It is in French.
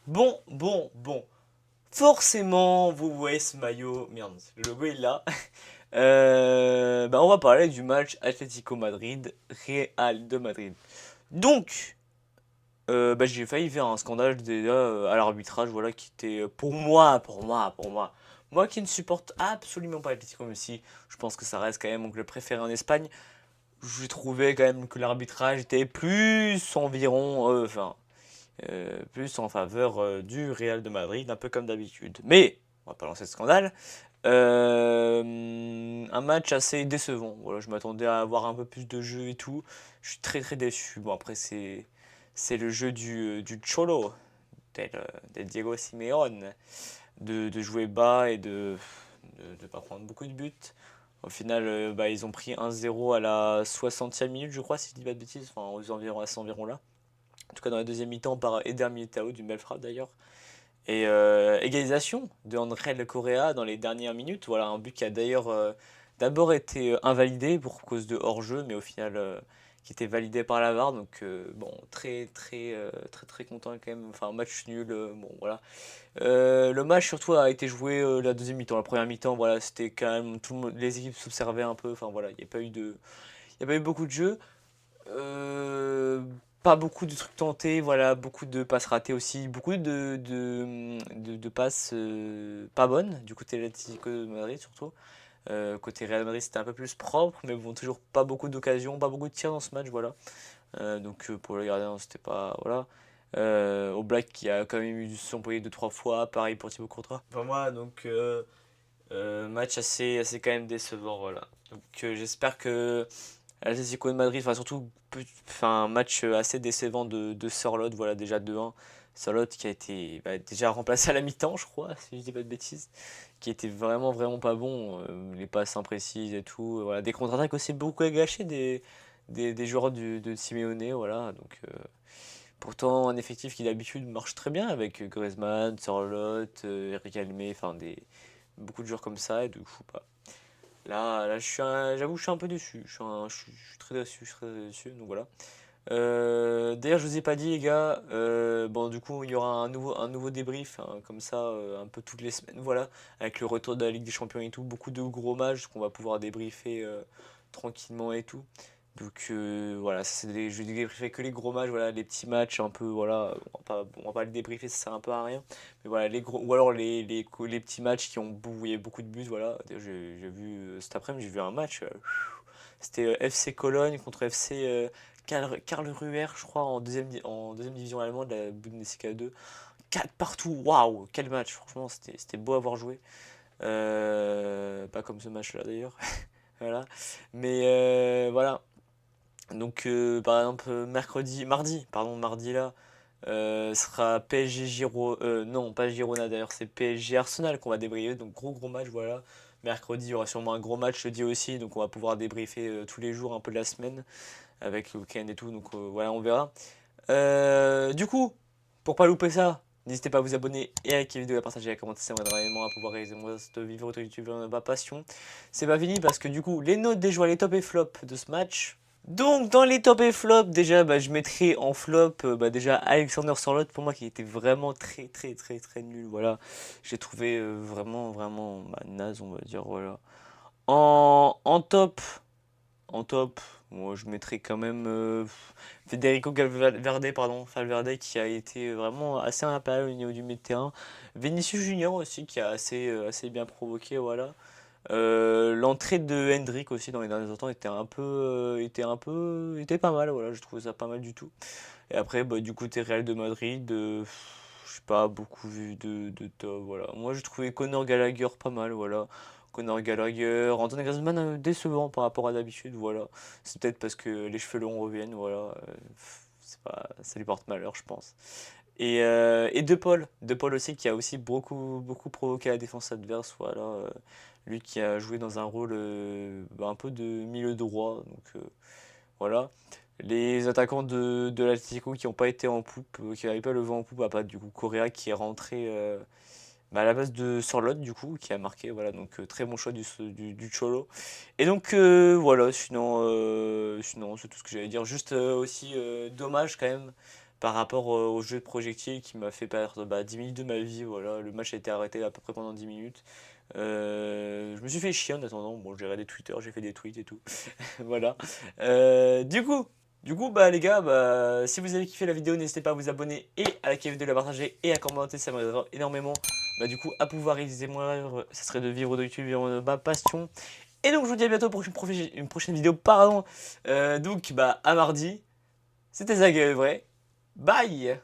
Bon. Forcément, vous voyez ce maillot. Merde, le logo est là. On va parler du match Atlético Madrid-Real de Madrid. Donc, j'ai failli faire un scandale déjà à l'arbitrage, voilà, qui était moi qui ne supporte absolument pas Atlético, même si je pense que ça reste quand même mon club préféré en Espagne. Je trouvais quand même que l'arbitrage était plus en faveur du Real de Madrid, un peu comme d'habitude. Mais, on va pas lancer de scandale. Un match assez décevant. Voilà, je m'attendais à avoir un peu plus de jeu et tout. Je suis très déçu. Bon, après, c'est le jeu du Cholo, tel Diego Simeone, de jouer bas et de pas prendre beaucoup de buts. Au final, ils ont pris 1-0 à la 60e minute, je crois, si je dis pas de bêtises, enfin, à cet environ-là. En tout cas, dans la deuxième mi-temps, par Eder Militao, d'une belle frappe d'ailleurs. Et égalisation de André Correa dans les dernières minutes. Voilà, un but qui a d'ailleurs d'abord été invalidé pour cause de hors-jeu, mais au final qui était validé par la VAR. Donc bon, très content quand même. Enfin, match nul. Bon, voilà. Le match surtout a été joué la deuxième mi-temps. La première mi-temps, voilà, c'était calme. Les équipes s'observaient un peu. Enfin voilà, il n'y a pas eu beaucoup de jeux. Euh, Pas beaucoup de trucs tentés, voilà, beaucoup de passes ratées aussi, beaucoup de passes pas bonnes du côté de l'Atlético de Madrid surtout. Côté Real Madrid c'était un peu plus propre, mais bon, toujours pas beaucoup d'occasions, pas beaucoup de tirs dans ce match, voilà. Pour le gardien c'était pas, voilà. Au Black qui a quand même eu son poignet de trois fois, pareil pour Thibaut Courtois. Pour moi, match assez quand même décevant, voilà. J'espère que Atlético de Madrid, enfin surtout un match assez décevant de Sørloth, voilà déjà 2-1. Sørloth qui a été déjà remplacé à la mi-temps, je crois, si je dis pas de bêtises, qui était vraiment pas bon, les passes imprécises et tout, voilà, des contre-attaques aussi beaucoup à gâcher des joueurs de Simeone, voilà, pourtant un effectif qui d'habitude marche très bien avec Griezmann, Sørloth, Eric Almé, beaucoup de joueurs comme ça, et du coup, là, j'avoue, je suis un peu déçu. Je suis très déçu, donc voilà. D'ailleurs, je vous ai pas dit, les gars. Bon, du coup, il y aura un nouveau débrief, hein, comme ça, un peu toutes les semaines, voilà, avec le retour de la Ligue des Champions et tout. Beaucoup de gros matchs qu'on va pouvoir débriefer tranquillement et tout. Voilà, je vais débriefer que les gros matchs, voilà, les petits matchs un peu, voilà, on va pas les débriefer, ça sert un peu à rien. Mais voilà, les gros, ou alors les petits matchs où il y a beaucoup de buts, voilà. D'ailleurs, j'ai vu cet après-midi, j'ai vu un match. C'était FC Cologne contre FC Karlsruher, je crois, en deuxième division allemande, la Bundesliga 2. 4 partout, waouh, quel match, franchement, c'était beau à voir jouer. Pas comme ce match-là d'ailleurs, voilà. Mais voilà, par exemple, mardi là, sera PSG non, pas Girona d'ailleurs, c'est PSG Arsenal qu'on va débriefer. Donc, gros match, voilà. Mercredi, il y aura sûrement un gros match jeudi aussi. Donc, on va pouvoir débriefer tous les jours un peu de la semaine avec le week-end et tout. Donc, voilà, on verra. Du coup, pour pas louper ça, n'hésitez pas à vous abonner et à liker la vidéo, à partager, à commenter. Ça m'aidera énormément à pouvoir réaliser mon reste vivre votre YouTube, ma passion. C'est pas fini parce que du coup, les notes des joueurs, les top et flop de ce match. Donc dans les top et flop, déjà je mettrai en flop déjà Alexander Sorloth pour moi qui était vraiment très nul. Voilà, j'ai trouvé vraiment naze on va dire voilà. En top, en top, moi je mettrais quand même Federico Valverde, pardon, Valverde qui a été vraiment assez impérial au niveau du milieu de terrain. Vinicius Junior aussi qui a assez bien provoqué, voilà. L'entrée de Hendrick aussi dans les derniers temps était pas mal, voilà, je trouvais ça pas mal du tout. Et après, du côté Real de Madrid, je sais pas beaucoup vu de top, voilà. Moi, je trouvais Conor Gallagher pas mal, voilà. Conor Gallagher, Anthony Griezmann décevant par rapport à d'habitude, voilà. C'est peut-être parce que les cheveux longs reviennent, voilà. C'est pas, ça lui porte malheur, je pense. Et De Paul aussi qui a aussi beaucoup provoqué la défense adverse, voilà. Lui qui a joué dans un rôle un peu de milieu droit, voilà. Les attaquants de l'Atlético qui n'ont pas été en poupe, qui n'avaient pas le vent en poupe, à part du coup Correa qui est rentré à la base de Sorloth du coup, qui a marqué, voilà, donc très bon choix du Cholo. Et donc voilà, sinon c'est tout ce que j'allais dire. Juste aussi dommage quand même, par rapport au jeu de projectile qui m'a fait perdre 10 minutes de ma vie. Voilà, le match a été arrêté à peu près pendant 10 minutes. Je me suis fait chier en attendant. Bon, j'ai regardé Twitter, j'ai fait des tweets et tout. Voilà. Du coup, les gars, si vous avez kiffé la vidéo, n'hésitez pas à vous abonner et à liker la vidéo, la partager et à commenter, ça m'aidera énormément. Du coup, à pouvoir réaliser mon rêve, ça serait de vivre de YouTube, vivre de ma passion. Et donc, je vous dis à bientôt pour une prochaine vidéo, pardon. Donc, à mardi. C'était Zag, vrai. Bye!